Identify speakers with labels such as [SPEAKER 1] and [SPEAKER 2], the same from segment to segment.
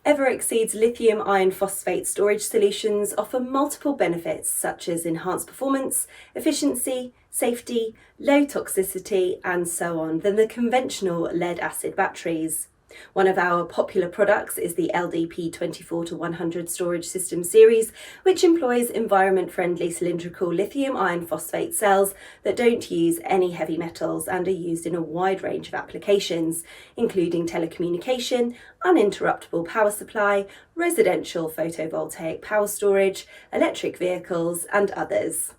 [SPEAKER 1] EverExceed's lithium iron phosphate storage solutions offer multiple benefits such as enhanced performance, efficiency, safety, low toxicity, and so on than the conventional lead-acid batteries. One of our popular products is the LDP 24-100 storage system series, which employs environment-friendly cylindrical lithium iron phosphate cells that don't use any heavy metals and are used in a wide range of applications, including telecommunication, uninterruptible power supply, residential photovoltaic power storage, electric vehicles, and others.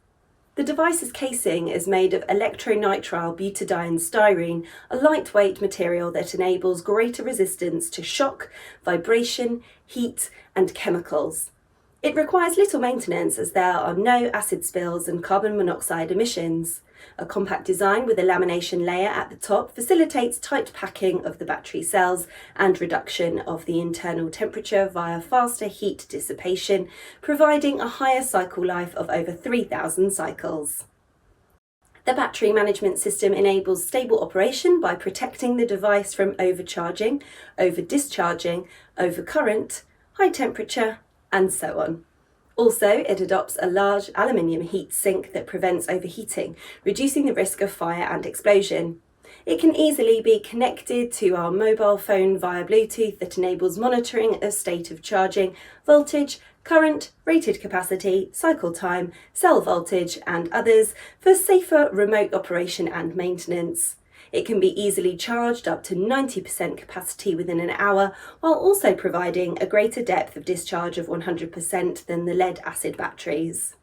[SPEAKER 1] The device's casing is made of electronitrile butadiene styrene, a lightweight material that enables greater resistance to shock, vibration, heat, and chemicals. It requires little maintenance as there are no acid spills and carbon monoxide emissions. A compact design with a lamination layer at the top facilitates tight packing of the battery cells and reduction of the internal temperature via faster heat dissipation, providing a higher cycle life of over 3,000 cycles. The battery management system enables stable operation by protecting the device from overcharging, over-discharging, overcurrent, high temperature, and so on. Also, it adopts a large aluminium heat sink that prevents overheating, reducing the risk of fire and explosion. It can easily be connected to our mobile phone via Bluetooth that enables monitoring of state of charging, voltage, current, rated capacity, cycle time, cell voltage, and others for safer remote operation and maintenance. It can be easily charged up to 90% capacity within an hour, while also providing a greater depth of discharge of 100% than the lead-acid batteries.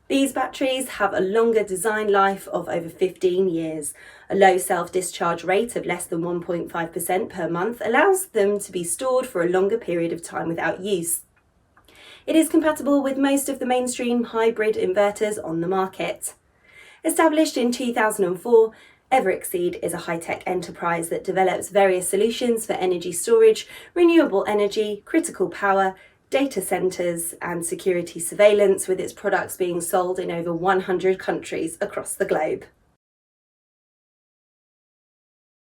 [SPEAKER 1] These batteries have a longer design life of over 15 years. A low self-discharge rate of less than 1.5% per month allows them to be stored for a longer period of time without use. It is compatible with most of the mainstream hybrid inverters on the market. Established in 2004, EverExceed is a high-tech enterprise that develops various solutions for energy storage, renewable energy, critical power, data centers, and security surveillance, with its products being sold in over 100 countries across the globe.